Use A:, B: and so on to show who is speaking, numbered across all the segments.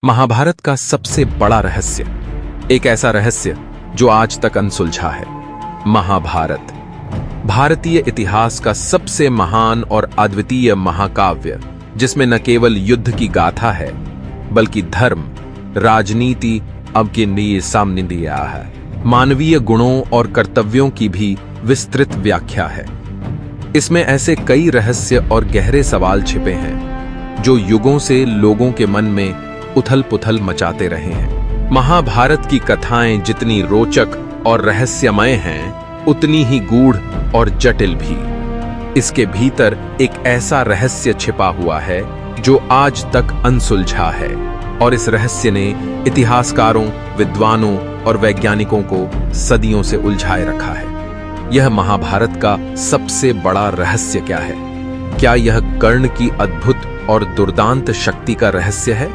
A: महाभारत का सबसे बड़ा रहस्य, एक ऐसा रहस्य जो आज तक अनसुलझा है। महाभारत भारतीय इतिहास का सबसे महान और अद्वितीय महाकाव्य, जिसमें न केवल युद्ध की गाथा है बल्कि धर्म, राजनीति अब के लिए सामने दिया है। मानवीय गुणों और कर्तव्यों की भी विस्तृत व्याख्या है। इसमें ऐसे कई रहस्य और गहरे सवाल छिपे हैं जो युगों से लोगों के मन में उथल पुथल मचाते रहे हैं। महाभारत की कथाएं जितनी रोचक और रहस्यमय हैं, उतनी ही गूढ़ और जटिल भी। इसके भीतर एक ऐसा रहस्य छिपा हुआ है जो आज तक अनसुलझा है, और इस रहस्य ने इतिहासकारों, विद्वानों और वैज्ञानिकों को सदियों से उलझाए रखा है। यह महाभारत का सबसे बड़ा रहस्य क्या है? क्या यह कर्ण की अद्भुत और दुर्दांत शक्ति का रहस्य है,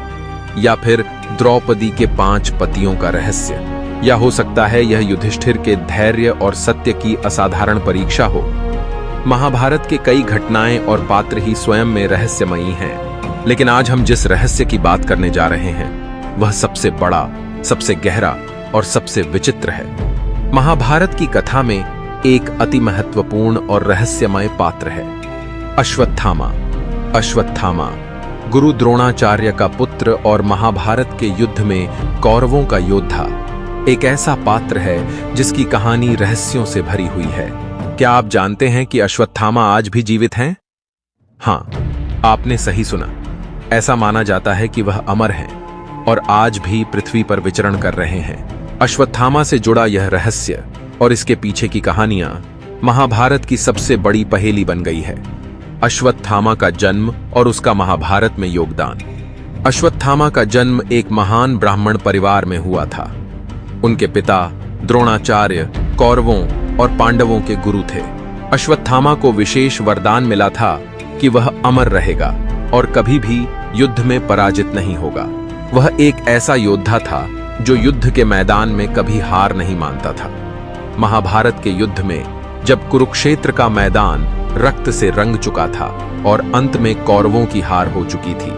A: या फिर द्रौपदी के 5 पतियों का रहस्य, या हो सकता है यह युधिष्ठिर के धैर्य और सत्य की असाधारण परीक्षा हो? महाभारत के कई घटनाएं और पात्र ही स्वयं में रहस्यमयी हैं, लेकिन आज हम जिस रहस्य की बात करने जा रहे हैं वह सबसे बड़ा, सबसे गहरा और सबसे विचित्र है। महाभारत की कथा में एक अति महत्वपूर्ण और रहस्यमय पात्र है, अश्वत्थामा। अश्वत्थामा गुरु द्रोणाचार्य का पुत्र और महाभारत के युद्ध में कौरवों का योद्धा, एक ऐसा पात्र है जिसकी कहानी रहस्यों से भरी हुई है। क्या आप जानते हैं कि अश्वत्थामा आज भी जीवित हैं? हाँ, आपने सही सुना। ऐसा माना जाता है कि वह अमर हैं और आज भी पृथ्वी पर विचरण कर रहे हैं। अश्वत्थामा से जुड़ा यह रहस्य और इसके पीछे की कहानियां महाभारत की सबसे बड़ी पहेली बन गई है। अश्वत्थामा का जन्म और उसका महाभारत में योगदान। अश्वत्थामा का जन्म एक महान ब्राह्मण परिवार में हुआ था। उनके पिता द्रोणाचार्य कौरवों और पांडवों के गुरु थे। अश्वत्थामा को विशेष वरदान मिला था कि वह अमर रहेगा और कभी भी युद्ध में पराजित नहीं होगा। वह एक ऐसा योद्धा था जो युद्ध के मैदान में कभी हार नहीं मानता था। महाभारत के युद्ध में जब कुरुक्षेत्र का मैदान रक्त से रंग चुका था और अंत में कौरवों की हार हो चुकी थी,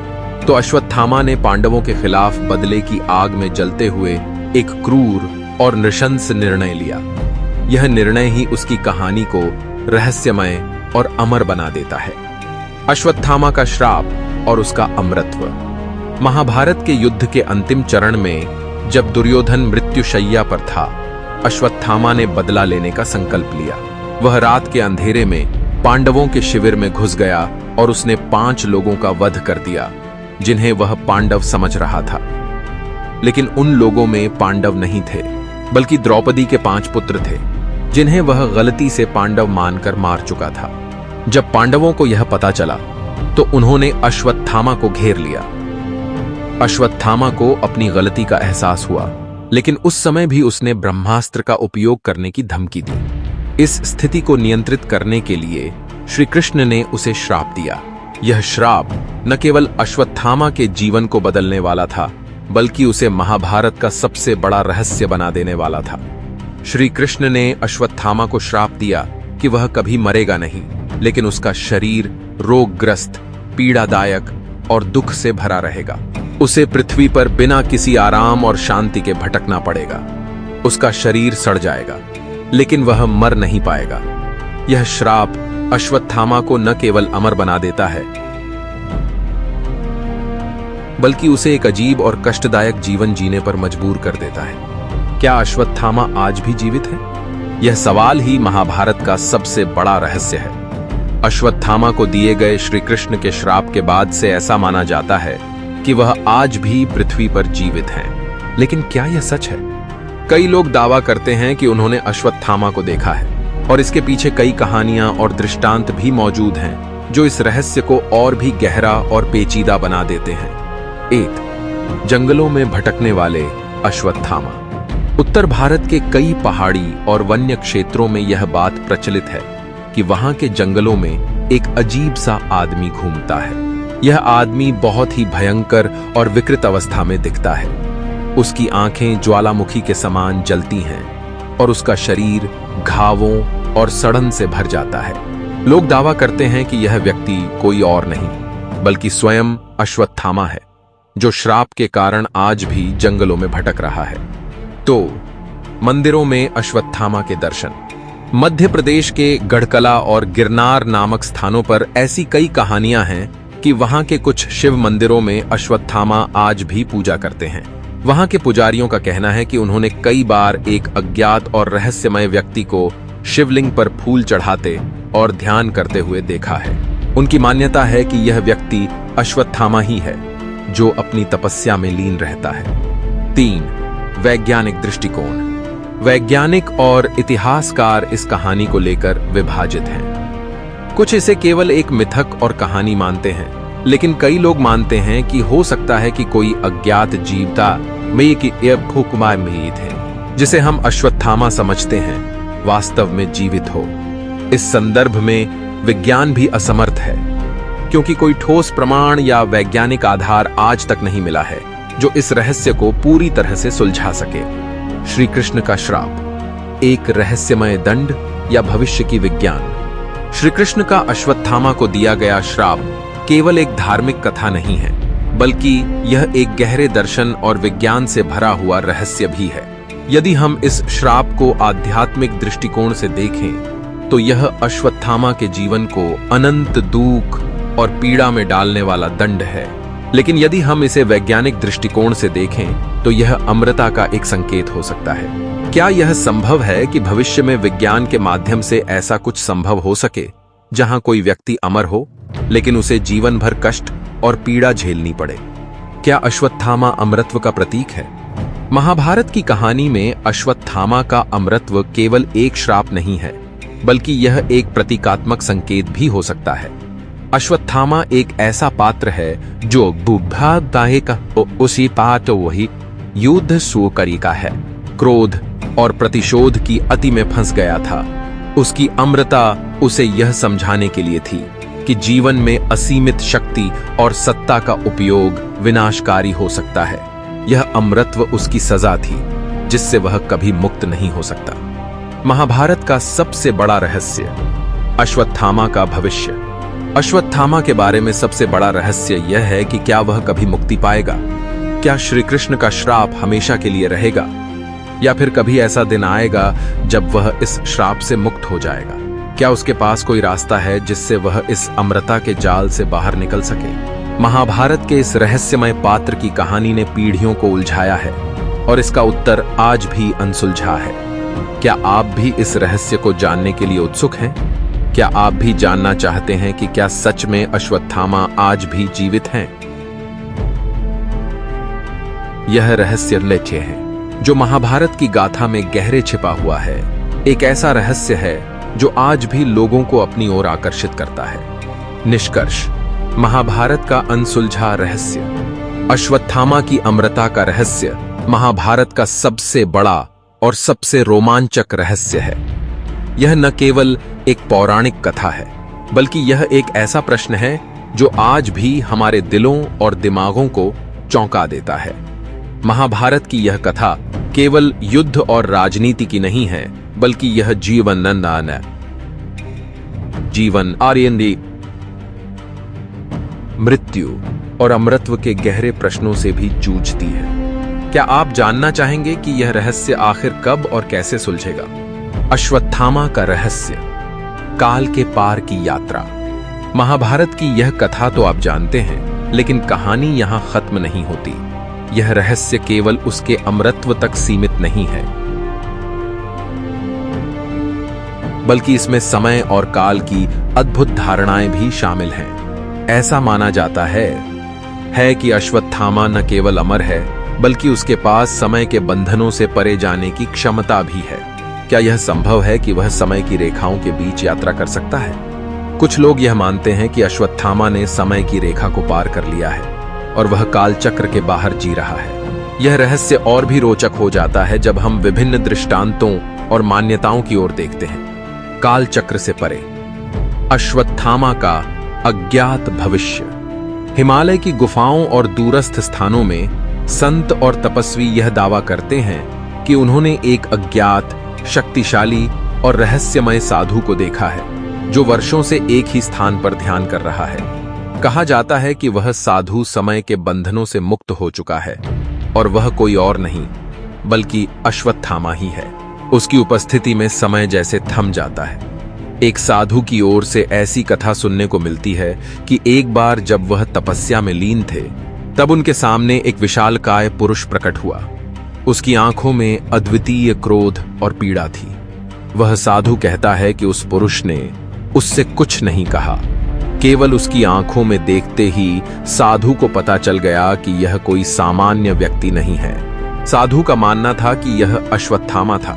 A: तो अश्वत्थामा ने पांडवों के खिलाफ बदले की आग में जलते हुए एक क्रूर और नृशंस निर्णय लिया। यह निर्णय ही उसकी कहानी को रहस्यमय और अमर बना देता है। अश्वत्थामा का श्राप और उसका अमरत्व। महाभारत के युद्ध के अंतिम चरण में जब दुर्योधन मृत्युशैया पर था, अश्वत्थामा ने बदला लेने का संकल्प लिया। वह रात के अंधेरे में पांडवों के शिविर में घुस गया और उसने 5 लोगों का वध कर दिया जिन्हें वह पांडव समझ रहा था। लेकिन उन लोगों में पांडव नहीं थे, बल्कि द्रौपदी के 5 पुत्र थे जिन्हें वह गलती से पांडव मानकर मार चुका था। जब पांडवों को यह पता चला तो उन्होंने अश्वत्थामा को घेर लिया। अश्वत्थामा को अपनी गलती का एहसास हुआ, लेकिन उस समय भी उसने ब्रह्मास्त्र का उपयोग करने की धमकी दी। इस स्थिति को नियंत्रित करने के लिए श्री कृष्ण ने उसे श्राप दिया। यह श्राप न केवल अश्वत्थामा के जीवन को बदलने वाला था, बल्कि उसे महाभारत का सबसे बड़ा रहस्य बना देने वाला था। श्री कृष्ण ने अश्वत्थामा को श्राप दिया कि वह कभी मरेगा नहीं, लेकिन उसका शरीर रोगग्रस्त, पीड़ादायक और दुख से भरा रहेगा। उसे पृथ्वी पर बिना किसी आराम और शांति के भटकना पड़ेगा। उसका शरीर सड़ जाएगा, लेकिन वह मर नहीं पाएगा। यह श्राप अश्वत्थामा को न केवल अमर बना देता है, बल्कि उसे एक अजीब और कष्टदायक जीवन जीने पर मजबूर कर देता है। क्या अश्वत्थामा आज भी जीवित है? यह सवाल ही महाभारत का सबसे बड़ा रहस्य है। अश्वत्थामा को दिए गए श्री कृष्ण के श्राप के बाद से ऐसा माना जाता है कि वह आज भी पृथ्वी पर जीवित हैं। लेकिन क्या यह सच है? कई लोग दावा करते हैं कि उन्होंने अश्वत्थामा को देखा है, और इसके पीछे कई कहानियां और दृष्टांत भी मौजूद हैं जो इस रहस्य को और भी गहरा और पेचीदा बना देते हैं। 1. जंगलों में भटकने वाले अश्वत्थामा। उत्तर भारत के कई पहाड़ी और वन्य क्षेत्रों में यह बात प्रचलित है कि वहां के जंगलों में एक अजीब सा आदमी घूमता है। यह आदमी बहुत ही भयंकर और विकृत अवस्था में दिखता है। उसकी आंखें ज्वालामुखी के समान जलती हैं और उसका शरीर घावों और सड़न से भर जाता है। लोग दावा करते हैं कि यह व्यक्ति कोई और नहीं, बल्कि स्वयं अश्वत्थामा है। जो श्राप के कारण आज भी जंगलों में भटक रहा है। तो मंदिरों में अश्वत्थामा के दर्शन। मध्य प्रदेश के गढ़कला और गिरनार नामक स्थानों पर ऐसी कई कहानियां हैं कि वहां के कुछ शिव मंदिरों में अश्वत्थामा आज भी पूजा करते हैं। वहां के पुजारियों का कहना है कि उन्होंने कई बार एक अज्ञात और रहस्यमय व्यक्ति को शिवलिंग पर फूल चढ़ाते और ध्यान करते हुए देखा है। उनकी मान्यता है कि यह व्यक्ति अश्वत्थामा ही है, जो अपनी तपस्या में लीन रहता है। 3. वैज्ञानिक दृष्टिकोण। वैज्ञानिक और इतिहासकार इस कहानी को लेकर विभाजित हैं। कुछ इसे केवल एक मिथक और कहानी मानते हैं, लेकिन कई लोग मानते हैं कि हो सकता है कि कोई अज्ञात जीवता में की फूकमा मीत है, जिसे हम अश्वत्थामा समझते हैं, वास्तव में जीवित हो। इस संदर्भ में विज्ञान भी असमर्थ है, क्योंकि कोई ठोस प्रमाण या वैज्ञानिक आधार आज तक नहीं मिला है जो इस रहस्य को पूरी तरह से सुलझा सके। श्री कृष्ण का श्राप, एक रहस्यमय दंड या भविष्य की विज्ञान। श्री कृष्ण का अश्वत्थामा को दिया गया श्राप केवल एक धार्मिक कथा नहीं है, बल्कि यह एक गहरे दर्शन और विज्ञान से भरा हुआ रहस्य भी है। यदि हम इस श्राप को आध्यात्मिक दृष्टिकोण से देखें तो यह अश्वत्थामा के जीवन को अनंत दुख और पीड़ा में डालने वाला दंड है। लेकिन यदि हम इसे वैज्ञानिक दृष्टिकोण से देखें तो यह अमरता का एक संकेत हो सकता है। क्या यह संभव है कि भविष्य में विज्ञान के माध्यम से ऐसा कुछ संभव हो सके जहां कोई व्यक्ति अमर हो, लेकिन उसे जीवन भर कष्ट और पीड़ा झेलनी पड़े? क्या अश्वत्थामा अमरत्व का प्रतीक है? महाभारत की कहानी में अश्वत्थामा का अमरत्व केवल एक श्राप नहीं है, बल्कि यह एक प्रतीकात्मक संकेत भी हो सकता है। अश्वत्थामा एक ऐसा पात्र है जो बुद्धा दाहे का उसी पात वही युद्ध सुकरी का है, क्रोध और प्रतिशोध की अति में फंस गया था। उसकी अमरता उसे यह समझाने के लिए थी कि जीवन में असीमित शक्ति और सत्ता का उपयोग विनाशकारी हो सकता है। यह अमरत्व उसकी सजा थी, जिससे वह कभी मुक्त नहीं हो सकता। महाभारत का सबसे बड़ा रहस्य, अश्वत्थामा का भविष्य। अश्वत्थामा के बारे में सबसे बड़ा रहस्य यह है कि क्या वह कभी मुक्ति पाएगा? क्या श्री कृष्ण का श्राप हमेशा के लिए रहेगा, या फिर कभी ऐसा दिन आएगा जब वह इस श्राप से मुक्त हो जाएगा? क्या उसके पास कोई रास्ता है जिससे वह इस अमरता के जाल से बाहर निकल सके? महाभारत के इस रहस्यमय पात्र की कहानी ने पीढ़ियों को उलझाया है और इसका उत्तर आज भी अनसुलझा है। क्या आप भी इस रहस्य को जानने के लिए उत्सुक हैं? क्या आप भी जानना चाहते हैं कि क्या सच में अश्वत्थामा आज भी जीवित हैं? यह रहस्य लेखे है जो महाभारत की गाथा में गहरे छिपा हुआ है। एक ऐसा रहस्य है जो आज भी लोगों को अपनी ओर आकर्षित करता है। निष्कर्ष, महाभारत का अनसुलझा रहस्य, अश्वत्थामा की अमरता का रहस्य महाभारत का सबसे बड़ा और सबसे रोमांचक रहस्य है। यह न केवल एक पौराणिक कथा है, बल्कि यह एक ऐसा प्रश्न है जो आज भी हमारे दिलों और दिमागों को चौंका देता है। महाभारत की यह कथा केवल युद्ध और राजनीति की नहीं है, बल्कि यह जीवन आर्यंदी मृत्यु और अमरत्व के गहरे प्रश्नों से भी जूझती है। क्या आप जानना चाहेंगे कि यह रहस्य आखिर कब और कैसे सुलझेगा? अश्वत्थामा का रहस्य, काल के पार की यात्रा। महाभारत की यह कथा तो आप जानते हैं, लेकिन कहानी यहां खत्म नहीं होती। यह रहस्य केवल उसके अमरत्व तक सीमित नहीं है, बल्कि इसमें समय और काल की अद्भुत धारणाएं भी शामिल हैं। ऐसा माना जाता है कि अश्वत्थामा न केवल अमर है, बल्कि उसके पास समय के बंधनों से परे जाने की क्षमता भी है। क्या यह संभव है कि वह समय की रेखाओं के बीच यात्रा कर सकता है? कुछ लोग यह मानते हैं कि अश्वत्थामा ने समय की रेखा को पार कर लिया है और वह काल चक्र के बाहर जी रहा है। यह रहस्य और भी रोचक हो जाता है जब हम विभिन्न दृष्टांतों और मान्यताओं की ओर देखते हैं। काल चक्र से परे, अश्वत्थामा का अज्ञात भविष्य। हिमालय की गुफाओं और दूरस्थ स्थानों में संत और तपस्वी यह दावा करते हैं कि उन्होंने एक अज्ञात, शक्तिशाली और रहस्यमय साधु को देखा है, जो वर्षों से एक ही स्थान पर ध्यान कर रहा है। कहा जाता है कि वह साधु समय के बंधनों से मुक्त हो चुका है और वह कोई और नहीं बल्कि अश्वत्थामा ही है। उसकी उपस्थिति में समय जैसे थम जाता है। एक साधु की ओर से ऐसी कथा सुनने को मिलती है कि एक बार जब वह तपस्या में लीन थे, तब उनके सामने एक विशालकाय पुरुष प्रकट हुआ। उसकी आंखों में अद्वितीय क्रोध और पीड़ा थी। वह साधु कहता है कि उस पुरुष ने उससे कुछ नहीं कहा, केवल उसकी आंखों में देखते ही साधु को पता चल गया कि यह कोई सामान्य व्यक्ति नहीं है। साधु का मानना था कि यह अश्वत्थामा था,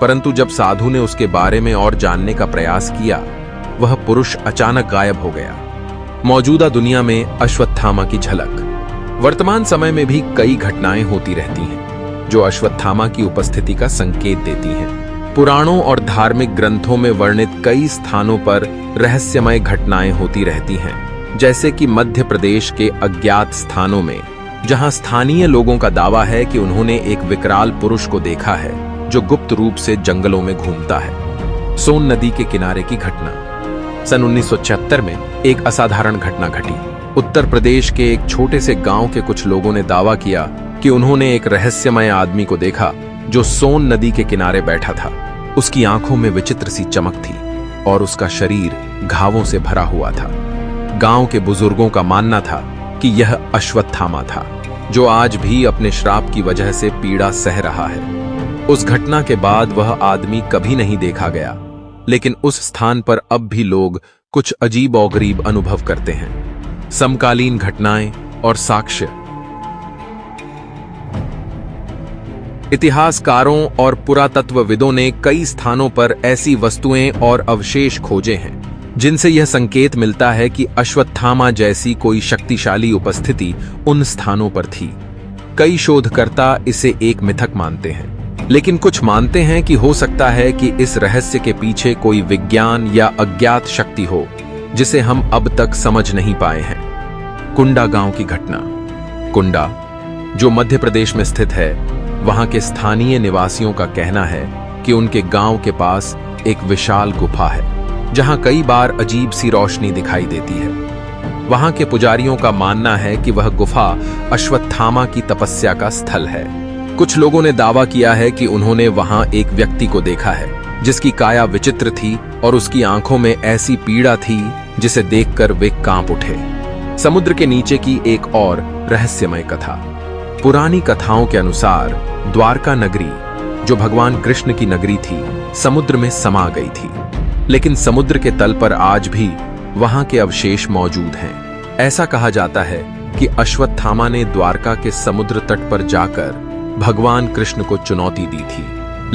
A: परंतु जब साधु ने उसके बारे में और जानने का प्रयास किया, वह पुरुष अचानक गायब हो गया। मौजूदा दुनिया में अश्वत्थामा की झलक। वर्तमान समय में भी कई घटनाएं होती रहती हैं जो अश्वत्थामा की उपस्थिति का संकेत देती हैं। पुराणों और धार्मिक ग्रंथों में वर्णित कई स्थानों पर रहस्यमय घटनाएं होती रहती हैं, जैसे कि मध्य प्रदेश के अज्ञात स्थानों में, जहां स्थानीय लोगों का दावा है कि उन्होंने एक विकराल पुरुष को देखा है जो गुप्त रूप से जंगलों में घूमता है। सोन नदी के किनारे की घटना। सन 1976 में एक असाधारण घटना घटी। उत्तर प्रदेश के एक छोटे से गांव के कुछ लोगों ने दावा किया कि उन्होंने एक रहस्यमय आदमी को देखा जो सोन नदी के किनारे बैठा था। उसकी आंखों में विचित्र सी चमक थी और उसका शरीर घावों से भरा हुआ था। गांव के बुजुर्गों का मानना था कि यह अश्वत्थामा था, जो आज भी अपने श्राप की वजह से पीड़ा सह रहा है। उस घटना के बाद वह आदमी कभी नहीं देखा गया, लेकिन उस स्थान पर अब भी लोग कुछ अजीब और गरीब अनुभव करते हैं। समकालीन घटनाएं और साक्ष्य। इतिहासकारों और पुरातत्वविदों ने कई स्थानों पर ऐसी वस्तुएं और अवशेष खोजे हैं जिनसे यह संकेत मिलता है कि अश्वत्थामा जैसी कोई शक्तिशाली उपस्थिति उन स्थानों पर थी। कई शोधकर्ता इसे एक मिथक मानते हैं, लेकिन कुछ मानते हैं कि हो सकता है कि इस रहस्य के पीछे कोई विज्ञान या अज्ञात शक्ति हो जिसे हम अब तक समझ नहीं पाए हैं। कुंडा गांव की घटना। कुंडा, जो मध्य प्रदेश में स्थित है, वहां के स्थानीय निवासियों का कहना है कि उनके गांव के पास एक विशाल गुफा है जहां कई बार अजीब सी रोशनी दिखाई देती है। वहां के पुजारियों का मानना है कि वह गुफा अश्वत्थामा की तपस्या का स्थल है। कुछ लोगों ने दावा किया है कि उन्होंने वहां एक व्यक्ति को देखा है जिसकी काया विचित्र थी और उसकी आंखों में ऐसी पीड़ा थी जिसे देखकर वे कांप उठे। समुद्र के नीचे की एक और रहस्यमय कथा। पुरानी कथाओं के अनुसार द्वारका नगरी, जो भगवान कृष्ण की नगरी थी, समुद्र में समा गई थी, लेकिन समुद्र के तल पर आज भी वहां के अवशेष मौजूद हैं। ऐसा कहा जाता है कि अश्वत्थामा ने द्वारका के समुद्र तट पर जाकर भगवान कृष्ण को चुनौती दी थी,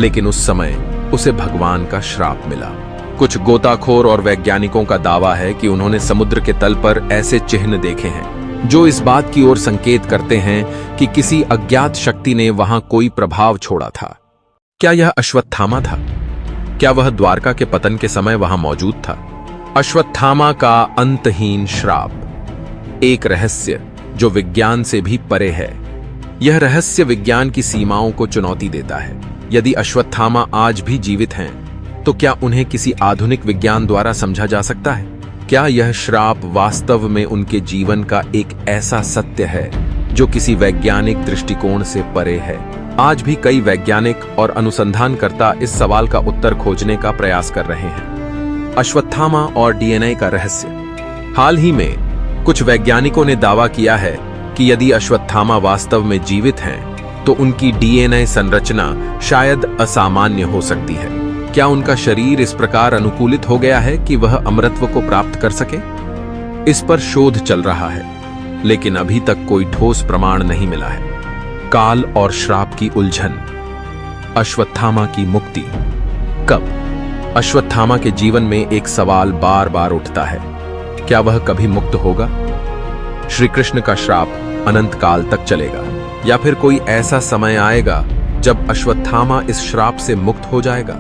A: लेकिन उस समय उसे भगवान का श्राप मिला। कुछ गोताखोर और वैज्ञानिकों का दावा है कि उन्होंने समुद्र के तल पर ऐसे चिन्ह देखे हैं जो इस बात की ओर संकेत करते हैं कि किसी अज्ञात शक्ति ने वहां कोई प्रभाव छोड़ा था। क्या यह अश्वत्थामा था? क्या वह द्वारका के पतन के समय वहां मौजूद था? अश्वत्थामा का अंतहीन श्राप, एक रहस्य जो विज्ञान से भी परे है। यह रहस्य विज्ञान की सीमाओं को चुनौती देता है। यदि अश्वत्थामा आज भी जीवित हैं, तो क्या उन्हें किसी आधुनिक विज्ञान द्वारा समझा जा सकता है? क्या यह श्राप वास्तव में उनके जीवन का एक ऐसा सत्य है जो किसी वैज्ञानिक दृष्टिकोण से परे है? आज भी कई वैज्ञानिक और अनुसंधानकर्ता इस सवाल का उत्तर खोजने का प्रयास कर रहे हैं। अश्वत्थामा और डीएनए का रहस्य। हाल ही में कुछ वैज्ञानिकों ने दावा किया है कि यदि अश्वत्थामा वास्तव में जीवित हैं, तो उनकी डीएनए संरचना शायद असामान्य हो सकती है। क्या उनका शरीर इस प्रकार अनुकूलित हो गया है कि वह अमरत्व को प्राप्त कर सके? इस पर शोध चल रहा है, लेकिन अभी तक कोई ठोस प्रमाण नहीं मिला है। काल और श्राप की उलझन। अश्वत्थामा की मुक्ति कब? अश्वत्थामा के जीवन में एक सवाल बार बार उठता है, क्या वह कभी मुक्त होगा? श्री कृष्ण का श्राप अनंत काल तक चलेगा, या फिर कोई ऐसा समय आएगा जब अश्वत्थामा इस श्राप से मुक्त हो जाएगा?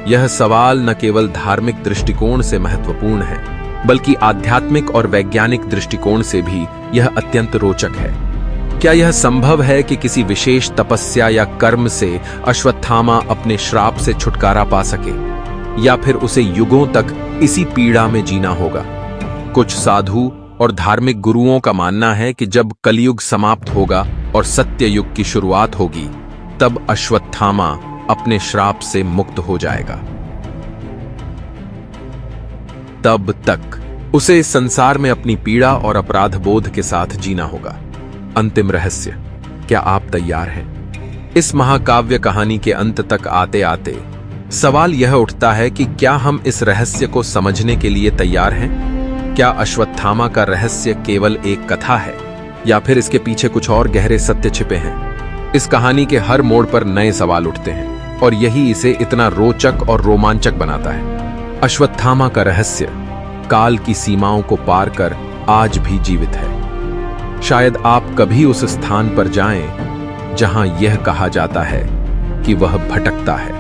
A: यह सवाल न केवल धार्मिक दृष्टिकोण से महत्वपूर्ण है, बल्कि आध्यात्मिक और वैज्ञानिक दृष्टिकोण से भी यह अत्यंत रोचक है। क्या यह संभव है कि किसी विशेष तपस्या या कर्म से अश्वत्थामा अपने श्राप से छुटकारा पा सके, या फिर उसे युगों तक इसी पीड़ा में जीना होगा? कुछ साधु और धार्मिक गुरुओं का मानना है कि जब कलयुग समाप्त होगा और सत्य युग की शुरुआत होगी, तब अश्वत्थामा अपने श्राप से मुक्त हो जाएगा। तब तक उसे इस संसार में अपनी पीड़ा और अपराध बोध के साथ जीना होगा। अंतिम रहस्य। क्या आप तैयार हैं? इस महाकाव्य कहानी के अंत तक आते आते सवाल यह उठता है कि क्या हम इस रहस्य को समझने के लिए तैयार हैं? क्या अश्वत्थामा का रहस्य केवल एक कथा है या फिर इसके पीछे कुछ और गहरे सत्य छिपे हैं? इस कहानी के हर मोड़ पर नए सवाल उठते हैं और यही इसे इतना रोचक और रोमांचक बनाता है। अश्वत्थामा का रहस्य काल की सीमाओं को पार कर आज भी जीवित है। शायद आप कभी उस स्थान पर जाएं जहां यह कहा जाता है कि वह भटकता है।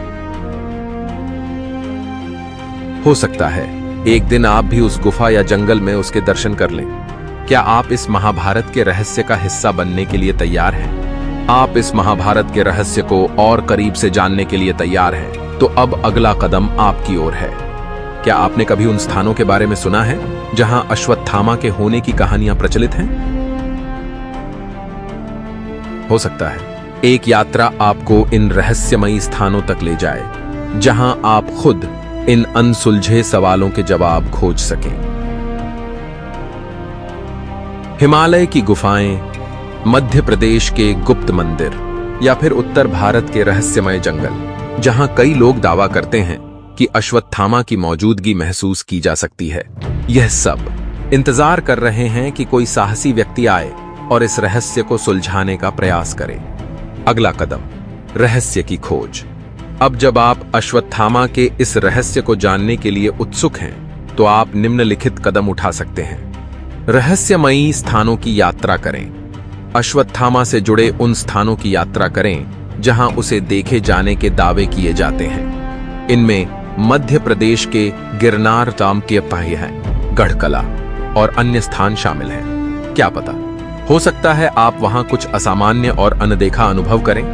A: हो सकता है एक दिन आप भी उस गुफा या जंगल में उसके दर्शन कर लें। क्या आप इस महाभारत के रहस्य का हिस्सा बनने के लिए तैयार हैं? आप इस महाभारत के रहस्य को और करीब से जानने के लिए तैयार हैं? तो अब अगला कदम आपकी ओर है। क्या आपने कभी उन स्थानों के बारे में सुना है जहां अश्वत्थामा के होने की कहानियां प्रचलित हैं? हो सकता है एक यात्रा आपको इन रहस्यमयी स्थानों तक ले जाए जहां आप खुद इन अनसुलझे सवालों के जवाब खोज सकें। हिमालय की गुफाएं, मध्य प्रदेश के गुप्त मंदिर या फिर उत्तर भारत के रहस्यमय जंगल, जहां कई लोग दावा करते हैं कि अश्वत्थामा की मौजूदगी महसूस की जा सकती है। यह सब इंतजार कर रहे हैं कि कोई साहसी व्यक्ति आए और इस रहस्य को सुलझाने का प्रयास करे। अगला कदम, रहस्य की खोज। अब जब आप अश्वत्थामा के इस रहस्य को जानने के लिए उत्सुक हैं, तो आप निम्नलिखित कदम उठा सकते हैं। रहस्यमयी स्थानों की यात्रा करें। अश्वत्थामा से जुड़े उन स्थानों की यात्रा करें जहां उसे देखे जाने के दावे किए जाते हैं। इनमें मध्य प्रदेश के गिरनार धाम के पाए हैं, गढ़कला और अन्य स्थान शामिल हैं। क्या पता, हो सकता है आप वहां कुछ असामान्य और अनदेखा अनुभव करें।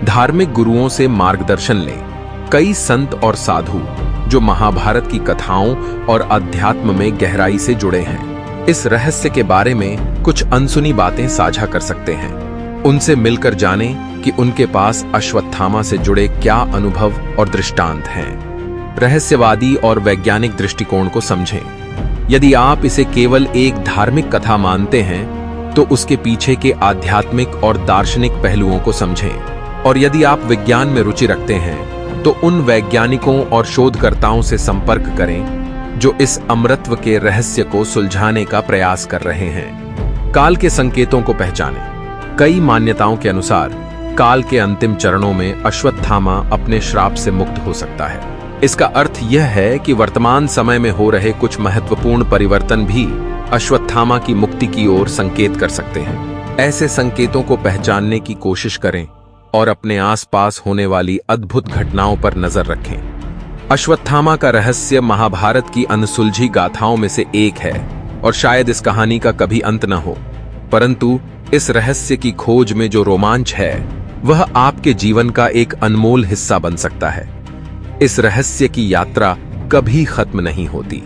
A: धार्मिक गुरुओं से मार्गदर्शन लें। कई संत और साधु जो महाभारत की कथाओं और अध्यात्म में गहराई से जुड़े हैं, इस रहस्य के बारे में कुछ अनसुनी बातें साझा कर सकते हैं। उनसे मिलकर जानें कि उनके पास अश्वत्थामा से जुड़े क्या अनुभव और दृष्टांत हैं। रहस्यवादी और वैज्ञानिक दृष्टिकोण को समझें। यदि आप इसे केवल एक धार्मिक कथा मानते हैं, तो उसके पीछे के आध्यात्मिक और दार्शनिक पहलुओं को समझें। और यदि आप विज्ञान में रुचि रखते हैं, तो उन वैज्ञानिकों और शोधकर्ताओं से संपर्क करें जो इस अमरत्व के रहस्य को सुलझाने का प्रयास कर रहे हैं। काल के संकेतों को पहचानें। कई मान्यताओं के अनुसार काल के अंतिम चरणों में अश्वत्थामा अपने श्राप से मुक्त हो सकता है। इसका अर्थ यह है कि वर्तमान समय में हो रहे कुछ महत्वपूर्ण परिवर्तन भी अश्वत्थामा की मुक्ति की ओर संकेत कर सकते हैं। ऐसे संकेतों को पहचानने की कोशिश करें और अपने आसपास होने वाली अद्भुत घटनाओं पर नजर रखें। अश्वत्थामा का रहस्य महाभारत की अनसुलझी गाथाओं में से एक है और शायद इस कहानी का कभी अंत न हो, परंतु इस रहस्य की खोज में जो रोमांच है, वह आपके जीवन का एक अनमोल हिस्सा बन सकता है। इस रहस्य की यात्रा कभी खत्म नहीं होती,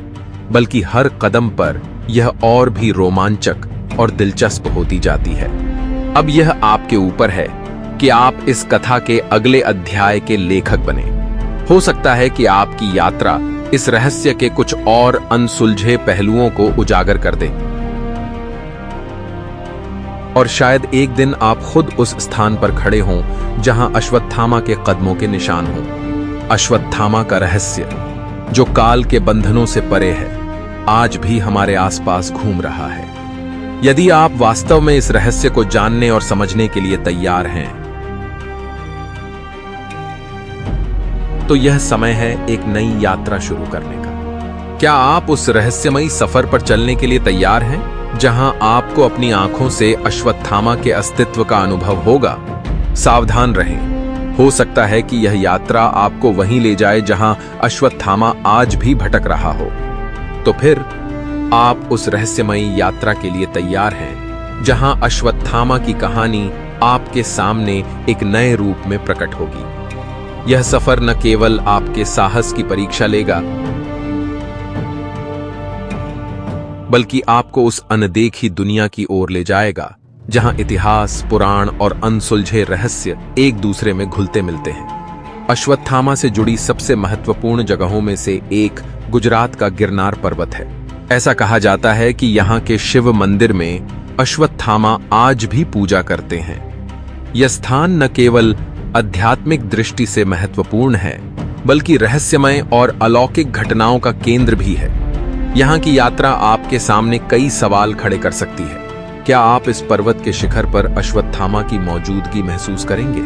A: बल्कि हर कदम पर यह और भी रोमांचक और दिलचस्प होती जाती है। अब यह आपके ऊपर है कि आप इस कथा के अगले अध्याय के लेखक बने। हो सकता है कि आपकी यात्रा इस रहस्य के कुछ और अनसुलझे पहलुओं को उजागर कर दे और शायद एक दिन आप खुद उस स्थान पर खड़े हों जहां अश्वत्थामा के कदमों के निशान हों। अश्वत्थामा का रहस्य, जो काल के बंधनों से परे है, आज भी हमारे आसपास घूम रहा है। यदि आप वास्तव में इस रहस्य को जानने और समझने के लिए तैयार हैं, तो यह समय है एक नई यात्रा शुरू करने का। क्या आप उस रहस्यमयी सफर पर चलने के लिए तैयार हैं, जहां आपको अपनी आंखों से अश्वत्थामा के अस्तित्व का अनुभव होगा? सावधान रहें, हो सकता है कि यह यात्रा आपको वहीं ले जाए जहां अश्वत्थामा आज भी भटक रहा हो। तो फिर आप उस रहस्यमयी यात्रा के लिए तैयार हैं, जहां अश्वत्थामा की कहानी आपके सामने एक नए रूप में प्रकट होगी। यह सफर न केवल आपके साहस की परीक्षा लेगा, बल्कि आपको उस अनदेखी दुनिया की ओर ले जाएगा जहां इतिहास, पुराण और अनसुलझे रहस्य एक दूसरे में घुलते मिलते हैं। अश्वत्थामा से जुड़ी सबसे महत्वपूर्ण जगहों में से एक गुजरात का गिरनार पर्वत है। ऐसा कहा जाता है कि यहाँ के शिव मंदिर में अश्वत्थामा आज भी पूजा करते हैं। यह स्थान न केवल आध्यात्मिक दृष्टि से महत्वपूर्ण है, बल्कि रहस्यमय और अलौकिक घटनाओं का केंद्र भी है। यहाँ की यात्रा आपके सामने कई सवाल खड़े कर सकती है। क्या आप इस पर्वत के शिखर पर अश्वत्थामा की मौजूदगी महसूस करेंगे?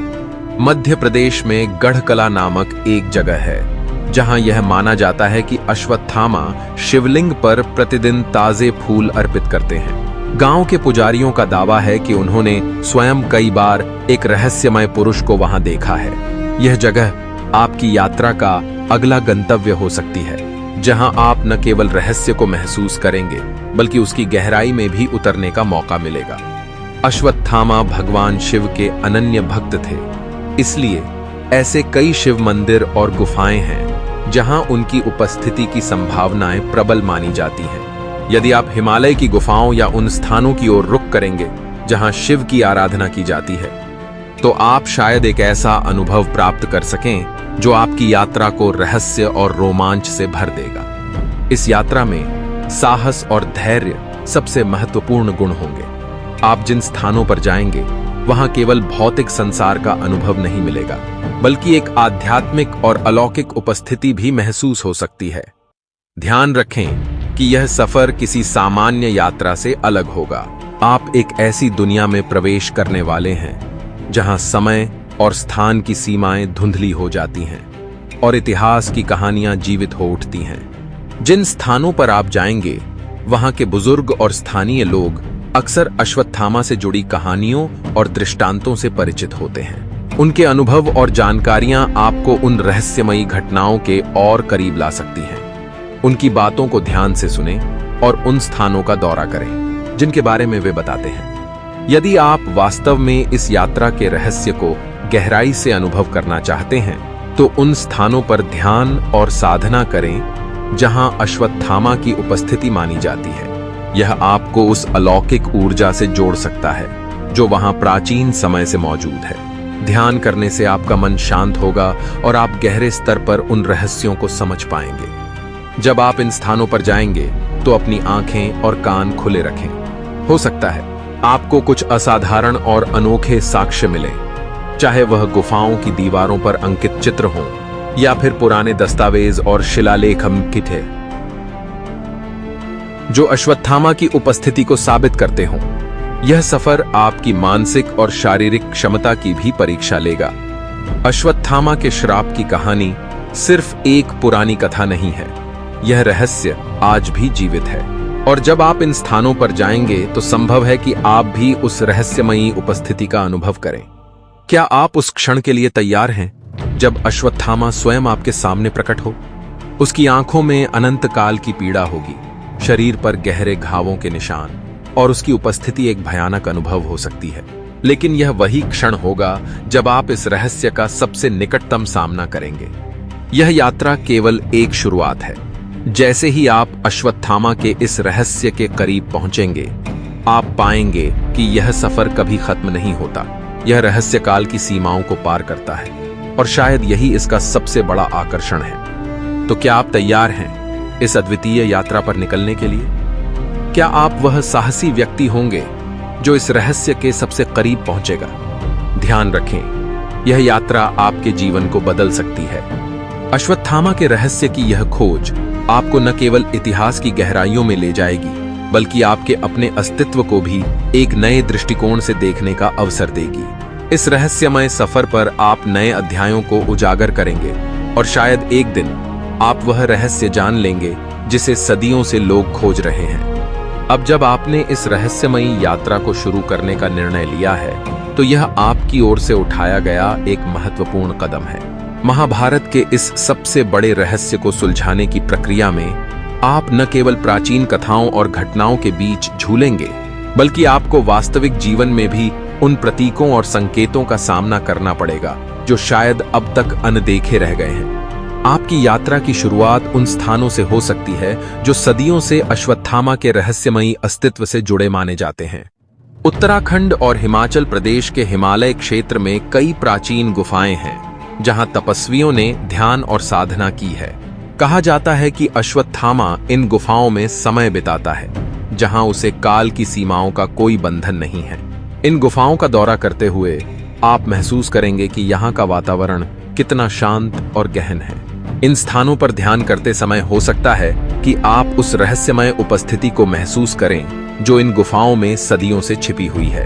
A: मध्य प्रदेश में गढ़कला नामक एक जगह है जहां यह माना जाता है कि अश्वत्थामा शिवलिंग पर प्रतिदिन ताजे फूल अर्पित करते हैं। गांव के पुजारियों का दावा है कि उन्होंने स्वयं कई बार एक रहस्यमय पुरुष को वहां देखा है। यह जगह आपकी यात्रा का अगला गंतव्य हो सकती है, जहां आप न केवल रहस्य को महसूस करेंगे बल्कि उसकी गहराई में भी उतरने का मौका मिलेगा। अश्वत्थामा भगवान शिव के अनन्य भक्त थे, इसलिए ऐसे कई शिव मंदिर और गुफाएं हैं जहां उनकी उपस्थिति की संभावनाएं प्रबल मानी जाती हैं। यदि आप हिमालय की गुफाओं या उन स्थानों की ओर रुख करेंगे जहां शिव की आराधना की जाती है, तो आप शायद एक ऐसा अनुभव प्राप्त कर सकें जो आपकी यात्रा को रहस्य और रोमांच से भर देगा। इस यात्रा में साहस और धैर्य सबसे महत्वपूर्ण गुण होंगे। आप जिन स्थानों पर जाएंगे वहां केवल भौतिक संसार का अनुभव नहीं मिलेगा, बल्कि एक आध्यात्मिक और अलौकिक उपस्थिति भी महसूस हो सकती है। ध्यान रखें कि यह सफर किसी सामान्य यात्रा से अलग होगा। आप एक ऐसी दुनिया में प्रवेश करने वाले हैं जहां समय और स्थान की सीमाएं धुंधली हो जाती हैं और इतिहास की कहानियां जीवित हो उठती हैं। जिन स्थानों पर आप जाएंगे वहां के बुजुर्ग और स्थानीय लोग अक्सर अश्वत्थामा से जुड़ी कहानियों और दृष्टांतों से परिचित होते हैं। उनके अनुभव और जानकारियां आपको उन रहस्यमयी घटनाओं के और करीब ला सकती हैं। उनकी बातों को ध्यान से सुनें और उन स्थानों का दौरा करें जिनके बारे में वे बताते हैं। यदि आप वास्तव में इस यात्रा के रहस्य को गहराई से अनुभव करना चाहते हैं, तो उन स्थानों पर ध्यान और साधना करें जहां अश्वत्थामा की उपस्थिति मानी जाती है। यह आपको उस अलौकिक ऊर्जा से जोड़ सकता है जो वहां प्राचीन समय से मौजूद है। ध्यान करने से आपका मन शांत होगा और आप गहरे स्तर पर उन रहस्यों को समझ पाएंगे। जब आप इन स्थानों पर जाएंगे तो अपनी आंखें और कान खुले रखें। हो सकता है आपको कुछ असाधारण और अनोखे साक्ष्य मिले, चाहे वह गुफाओं की दीवारों पर अंकित चित्र हों या फिर पुराने दस्तावेज और शिलालेख अंकित है जो अश्वत्थामा की उपस्थिति को साबित करते हों। यह सफर आपकी मानसिक और शारीरिक क्षमता की भी परीक्षा लेगा। अश्वत्थामा के श्राप की कहानी सिर्फ एक पुरानी कथा नहीं है, यह रहस्य आज भी जीवित है। और जब आप इन स्थानों पर जाएंगे तो संभव है कि आप भी उस रहस्यमयी उपस्थिति का अनुभव करें। क्या आप उस क्षण के लिए तैयार हैं जब अश्वत्थामा स्वयं आपके सामने प्रकट हो? उसकी आंखों में अनंत काल की पीड़ा होगी, शरीर पर गहरे घावों के निशान, और उसकी उपस्थिति एक भयानक अनुभव हो सकती है। लेकिन यह वही क्षण होगा जब आप इस रहस्य का सबसे निकटतम सामना करेंगे। यह यात्रा केवल एक शुरुआत है। जैसे ही आप अश्वत्थामा के इस रहस्य के करीब पहुंचेंगे, आप पाएंगे कि यह सफर कभी खत्म नहीं होता। यह रहस्य काल की सीमाओं को पार करता है और शायद यही इसका सबसे बड़ा आकर्षण है। तो क्या आप तैयार हैं इस अद्वितीय यात्रा पर निकलने के लिए? क्या आप वह साहसी व्यक्ति होंगे जो इस रहस्य के सबसे करीब पहुंचेगा? ध्यान रखें, यह यात्रा आपके जीवन को बदल सकती है। अश्वत्थामा के रहस्य की यह खोज आपको न केवल इतिहास की गहराइयों में ले जाएगी, बल्कि आपके अपने अस्तित्व को भी एक नए दृष्टिकोण से देखने का अवसर देगी। इस रहस्यमय सफर पर आप नए अध्यायों को उजागर करेंगे और शायद एक दिन आप वह रहस्य जान लेंगे जिसे सदियों से लोग खोज रहे हैं। अब जब आपने इस रहस्यमयी यात्रा को शुरू करने का निर्णय लिया है, तो यह आपकी ओर से उठाया गया एक महत्वपूर्ण कदम है। महाभारत के इस सबसे बड़े रहस्य को सुलझाने की प्रक्रिया में आप न केवल प्राचीन कथाओं और घटनाओं के बीच झूलेंगे, बल्कि आपको वास्तविक जीवन में भी उन प्रतीकों और संकेतों का सामना करना पड़ेगा जो शायद अब तक अनदेखे रह गए हैं। आपकी यात्रा की शुरुआत उन स्थानों से हो सकती है जो सदियों से अश्वत्थामा के रहस्यमयी अस्तित्व से जुड़े माने जाते हैं। उत्तराखंड और हिमाचल प्रदेश के हिमालय क्षेत्र में कई प्राचीन गुफाएं हैं जहां तपस्वियों ने ध्यान और साधना की है। कहा जाता है कि अश्वत्थामा इन गुफाओं में समय बिताता है, जहां उसे काल की सीमाओं का कोई बंधन नहीं है। इन गुफाओं का दौरा करते हुए आप महसूस करेंगे कि यहाँ का वातावरण कितना शांत और गहन है। इन स्थानों पर ध्यान करते समय हो सकता है कि आप उस रहस्यमय उपस्थिति को महसूस करें जो इन गुफाओं में सदियों से छिपी हुई है।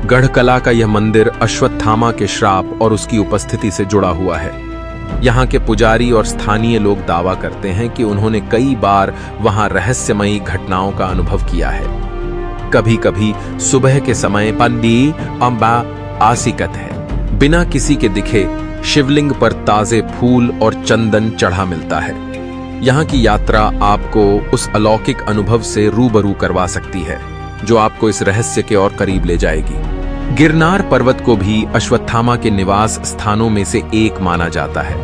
A: गढ़कला का यह मंदिर अश्वत्थामा के श्राप और उसकी उपस्थिति से जुड़ा हुआ है। यहाँ के पुजारी और स्थानीय लोग दावा करते हैं कि उन्होंने कई बार वहां रहस्यमयी घटनाओं का अनुभव किया है। कभी कभी सुबह के समय पंडी अम्बा आसिकत है, बिना किसी के दिखे शिवलिंग पर ताजे फूल और चंदन चढ़ा मिलता है। यहाँ की यात्रा आपको उस अलौकिक अनुभव से रूबरू करवा सकती है जो आपको इस रहस्य के और करीब ले जाएगी। गिरनार पर्वत को भी अश्वत्थामा के निवास स्थानों में से एक माना जाता है।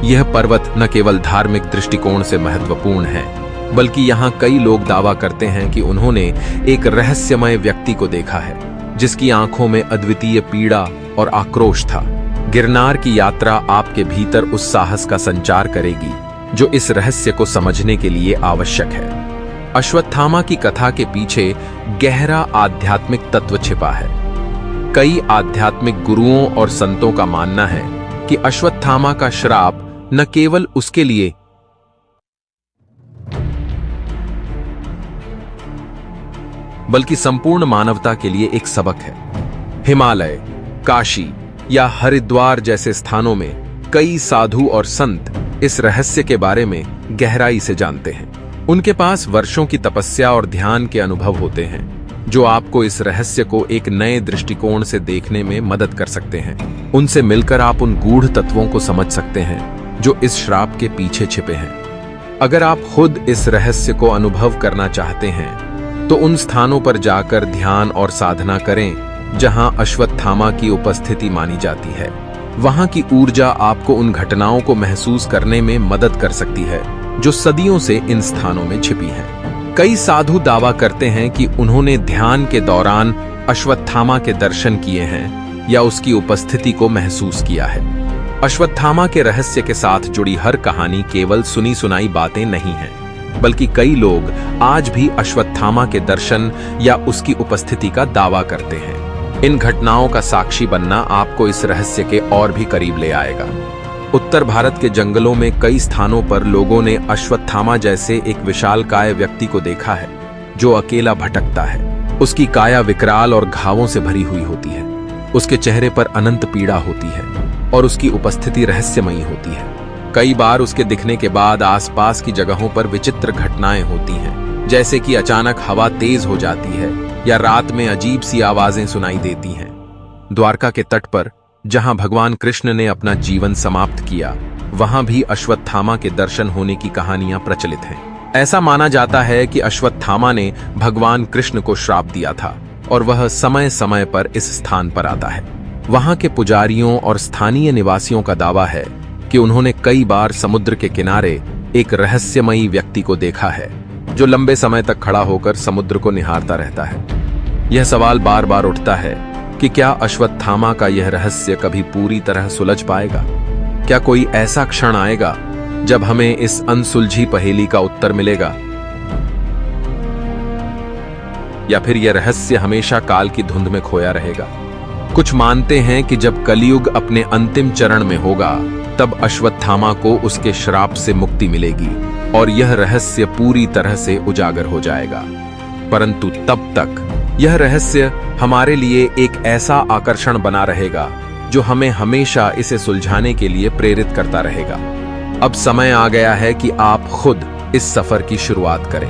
A: यह पर्वत न केवल धार्मिक दृष्टिकोण से महत्वपूर्ण है, बल्कि यहाँ कई लोग दावा करते हैं कि उन्होंने एक रहस्यमय व्यक्ति को देखा है जिसकी आंखों में अद्वितीय पीड़ा और आक्रोश था। गिरनार की यात्रा आपके भीतर उस साहस का संचार करेगी जो इस रहस्य को समझने के लिए आवश्यक है। अश्वत्थामा की कथा के पीछे गहरा आध्यात्मिक तत्व छिपा है। कई आध्यात्मिक गुरुओं और संतों का मानना है कि अश्वत्थामा का श्राप न केवल उसके लिए बल्कि संपूर्ण मानवता के लिए एक सबक है। हिमालय, काशी या हरिद्वार जैसे स्थानों में कई साधु और संत इस रहस्य के बारे में गहराई से जानते हैं। उनके पास वर्षों की तपस्या और ध्यान के अनुभव होते हैं जो आपको इस रहस्य को एक नए दृष्टिकोण से देखने में मदद कर सकते हैं। उनसे मिलकर आप उन गूढ़ तत्वों को समझ सकते हैं जो इस श्राप के पीछे छिपे हैं। अगर आप खुद इस रहस्य को अनुभव करना चाहते हैं तो उन स्थानों पर जाकर ध्यान और साधना करें जहां अश्वत्थामा की उपस्थिति मानी जाती है। वहां की ऊर्जा आपको उन घटनाओं को महसूस करने में मदद कर सकती है जो सदियों से इन स्थानों में छिपी हैं। कई साधु दावा करते हैं कि उन्होंने ध्यान के दौरान अश्वत्थामा के दर्शन किए हैं या उसकी उपस्थिति को महसूस किया है। अश्वत्थामा के रहस्य के साथ जुड़ी हर कहानी केवल सुनी सुनाई बातें नहीं हैं, बल्कि कई लोग आज भी अश्वत्थामा के दर्शन या उसकी उपस्थिति का दावा करते हैं। इन घटनाओं का साक्षी बनना आपको इस रहस्य के और भी करीब ले आएगा। उत्तर भारत के जंगलों में कई स्थानों पर लोगों ने अश्वत्थामा जैसे एक विशालकाय व्यक्ति को देखा है जो अकेला भटकता है। उसकी काया विकराल और घावों से भरी हुई होती है। उसके चेहरे पर अनंत पीड़ा होती है और उसकी उपस्थिति रहस्यमयी होती है। कई बार उसके दिखने के बाद आसपास की जगहों पर विचित्र घटनाएं होती हैं, जैसे कि अचानक हवा तेज हो जाती है या रात में अजीब सी आवाजें सुनाई देती हैं। द्वारका के तट पर जहां भगवान कृष्ण ने अपना जीवन समाप्त किया, वहां भी अश्वत्थामा के दर्शन होने की कहानियां प्रचलित हैं। ऐसा माना जाता है कि अश्वत्थामा ने भगवान कृष्ण को श्राप दिया था और वह समय समय पर इस स्थान पर आता है। वहां के पुजारियों और स्थानीय निवासियों का दावा है कि उन्होंने कई बार समुद्र के किनारे एक रहस्यमयी व्यक्ति को देखा है जो लंबे समय तक खड़ा होकर समुद्र को निहारता रहता है। यह सवाल बार बार उठता है कि क्या अश्वत्थामा का यह रहस्य कभी पूरी तरह सुलझ पाएगा? क्या कोई ऐसा क्षण आएगा जब हमें इस अनसुलझी पहेली का उत्तर मिलेगा, या फिर यह रहस्य हमेशा काल की धुंध में खोया रहेगा? कुछ मानते हैं कि जब कलयुग अपने अंतिम चरण में होगा तब अश्वत्थामा को उसके श्राप से मुक्ति मिलेगी और यह रहस्य पूरी तरह से उजागर हो जाएगा। परंतु तब तक यह रहस्य हमारे लिए एक ऐसा आकर्षण बना रहेगा जो हमें हमेशा इसे सुलझाने के लिए प्रेरित करता रहेगा। अब समय आ गया है कि आप खुद इस सफर की शुरुआत करें।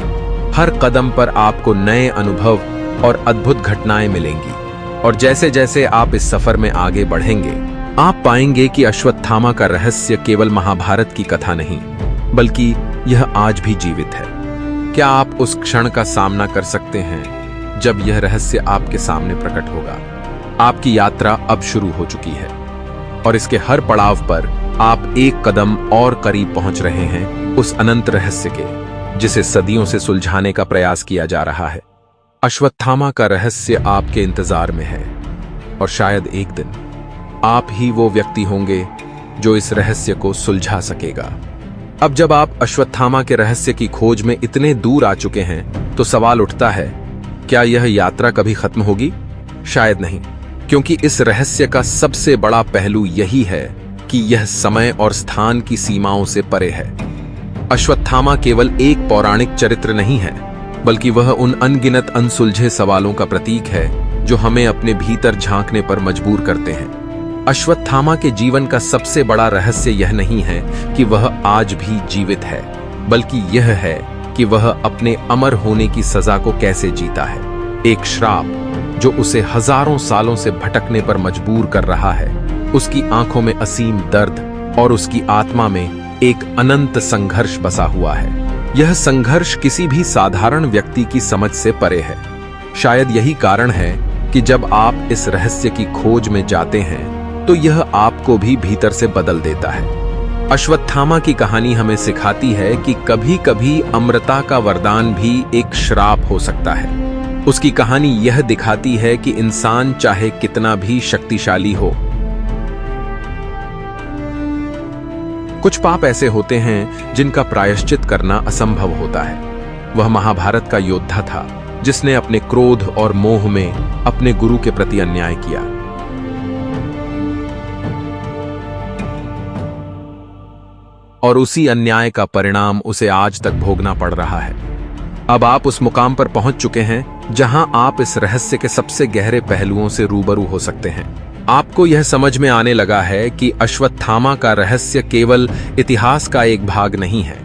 A: हर कदम पर आपको नए अनुभव और अद्भुत घटनाएं मिलेंगी, और जैसे जैसे आप इस सफर में आगे बढ़ेंगे, आप पाएंगे कि अश्वत्थामा का रहस्य केवल महाभारत की कथा नहीं, बल्कि यह आज भी जीवित है। क्या आप उस क्षण का सामना कर सकते हैं जब यह रहस्य आपके सामने प्रकट होगा? आपकी यात्रा अब शुरू हो चुकी है और इसके हर पड़ाव पर आप एक कदम और करीब पहुंच रहे हैं उस अनंत रहस्य के, जिसे सदियों से सुलझाने का प्रयास किया जा रहा है। अश्वत्थामा का रहस्य आपके इंतजार में है, और शायद एक दिन आप ही वो व्यक्ति होंगे जो इस रहस्य को सुलझा सकेगा। अब जब आप अश्वत्थामा के रहस्य की खोज में इतने दूर आ चुके हैं, तो सवाल उठता है, क्या यह यात्रा कभी खत्म होगी? शायद नहीं, क्योंकि इस रहस्य का सबसे बड़ा पहलू यही है कि यह समय और स्थान की सीमाओं से परे है। अश्वत्थामा केवल एक पौराणिक चरित्र नहीं है, बल्कि वह उन अनगिनत अनसुलझे सवालों का प्रतीक है जो हमें अपने भीतर झांकने पर मजबूर करते हैं। अश्वत्थामा के जीवन का सबसे बड़ा रहस्य यह नहीं है कि वह आज भी जीवित है, बल्कि यह है कि वह अपने अमर होने की सजा को कैसे जीता है। एक श्राप जो उसे हजारों सालों से भटकने पर मजबूर कर रहा है, उसकी आंखों में असीम दर्द और उसकी आत्मा में एक अनंत संघर्ष बसा हुआ है। यह संघर्ष किसी भी साधारण व्यक्ति की समझ से परे है। शायद यही कारण है कि जब आप इस रहस्य की खोज में जाते हैं, तो यह आपको भी भीतर से बदल देता है। अश्वत्थामा की कहानी हमें सिखाती है कि कभी-कभी अमरता का वरदान भी एक श्राप हो सकता है। उसकी कहानी यह दिखाती है कि इंसान चाहे कितना भी शक्तिशाली हो, कुछ पाप ऐसे होते हैं जिनका प्रायश्चित करना असंभव होता है। वह महाभारत का योद्धा था जिसने अपने क्रोध और मोह में अपने गुरु के प्रति अन्याय किया। और उसी अन्याय का परिणाम उसे आज तक भोगना पड़ रहा है। अब आप उस मुकाम पर पहुंच चुके हैं जहां आप इस रहस्य के सबसे गहरे पहलुओं से रूबरू हो सकते हैं। आपको यह समझ में आने लगा है कि अश्वत्थामा का रहस्य केवल इतिहास का एक भाग नहीं है,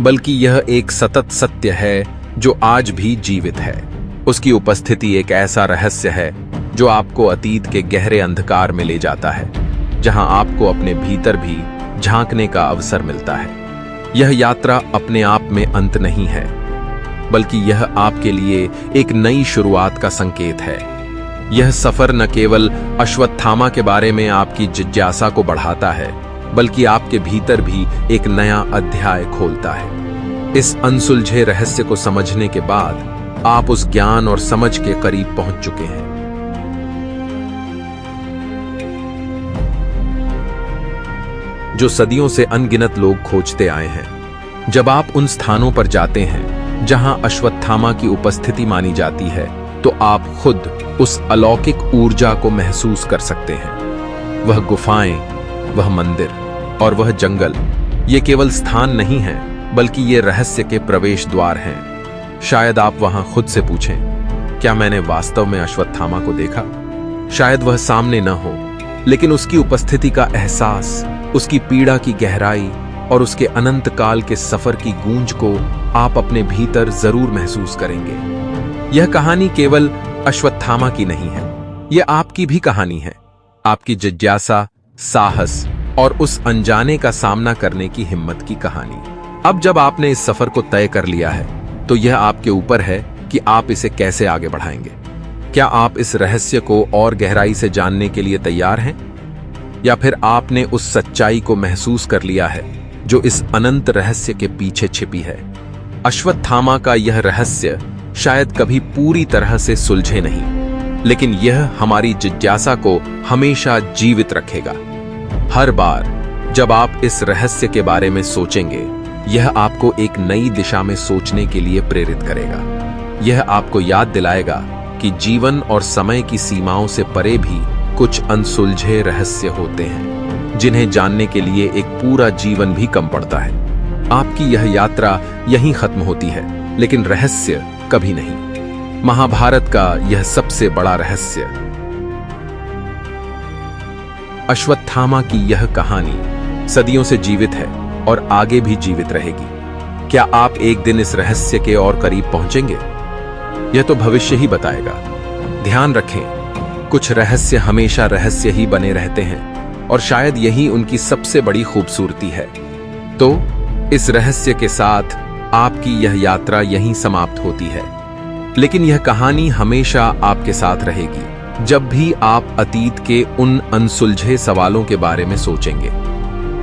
A: बल्कि यह एक सतत सत्य है जो आज भी जीवित है। उसकी उपस्थिति एक ऐसा रहस्य है जो आपको अतीत के गहरे अंधकार में ले जाता है, जहां आपको अपने भीतर भी झांकने का अवसर मिलता है। यह यात्रा अपने आप में अंत नहीं है, बल्कि यह आपके लिए एक नई शुरुआत का संकेत है। यह सफर न केवल अश्वत्थामा के बारे में आपकी जिज्ञासा को बढ़ाता है, बल्कि आपके भीतर भी एक नया अध्याय खोलता है। इस अनसुलझे रहस्य को समझने के बाद आप उस ज्ञान और समझ के करीब पहुंच चुके हैं जो सदियों से अनगिनत लोग खोजते आए हैं। जब आप उन स्थानों पर जाते हैं जहां अश्वत्थामा की उपस्थिति मानी जाती है, तो आप खुद उस अलौकिक ऊर्जा को महसूस कर सकते हैं। वह गुफाएं, वह मंदिर और वह जंगल, ये केवल स्थान नहीं हैं, बल्कि ये रहस्य के प्रवेश द्वार हैं। शायद आप वहां खुद से पूछें, क्या मैंने वास्तव में अश्वत्थामा को देखा? शायद वह सामने न हो, लेकिन उसकी उपस्थिति का एहसास, उसकी पीड़ा की गहराई और उसके अनंत काल के सफर की गूंज को आप अपने भीतर जरूर महसूस करेंगे। यह कहानी केवल अश्वत्थामा की नहीं है, यह आपकी भी कहानी है। आपकी जिज्ञासा, साहस और उस अनजाने का सामना करने की हिम्मत की कहानी। अब जब आपने इस सफर को तय कर लिया है, तो यह आपके ऊपर है कि आप इसे कैसे आगे बढ़ाएंगे। क्या आप इस रहस्य को और गहराई से जानने के लिए तैयार हैं, या फिर आपने उस सच्चाई को महसूस कर लिया है जो इस अनंत रहस्य के पीछे छिपी है? अश्वत्थामा का यह रहस्य शायद कभी पूरी तरह से सुलझे नहीं, लेकिन यह हमारी जिज्ञासा को हमेशा जीवित रखेगा। हर बार जब आप इस रहस्य के बारे में सोचेंगे, यह आपको एक नई दिशा में सोचने के लिए प्रेरित करेगा। यह आपको याद दिलाएगा कि जीवन और समय की सीमाओं से परे भी कुछ अनसुलझे रहस्य होते हैं, जिन्हें जानने के लिए एक पूरा जीवन भी कम पड़ता है। आपकी यह यात्रा यहीं खत्म होती है, लेकिन रहस्य कभी नहीं। महाभारत का यह सबसे बड़ा रहस्य, अश्वत्थामा की यह कहानी सदियों से जीवित है और आगे भी जीवित रहेगी। क्या आप एक दिन इस रहस्य के और करीब पहुंचेंगे? यह तो भविष्य ही बताएगा। ध्यान रखें, कुछ रहस्य हमेशा रहस्य ही बने रहते हैं और शायद यही उनकी सबसे बड़ी खूबसूरती है। तो इस रहस्य के साथ आपकी यह यात्रा यहीं समाप्त होती है, लेकिन यह कहानी हमेशा आपके साथ रहेगी जब भी आप अतीत के उन अनसुलझे सवालों के बारे में सोचेंगे।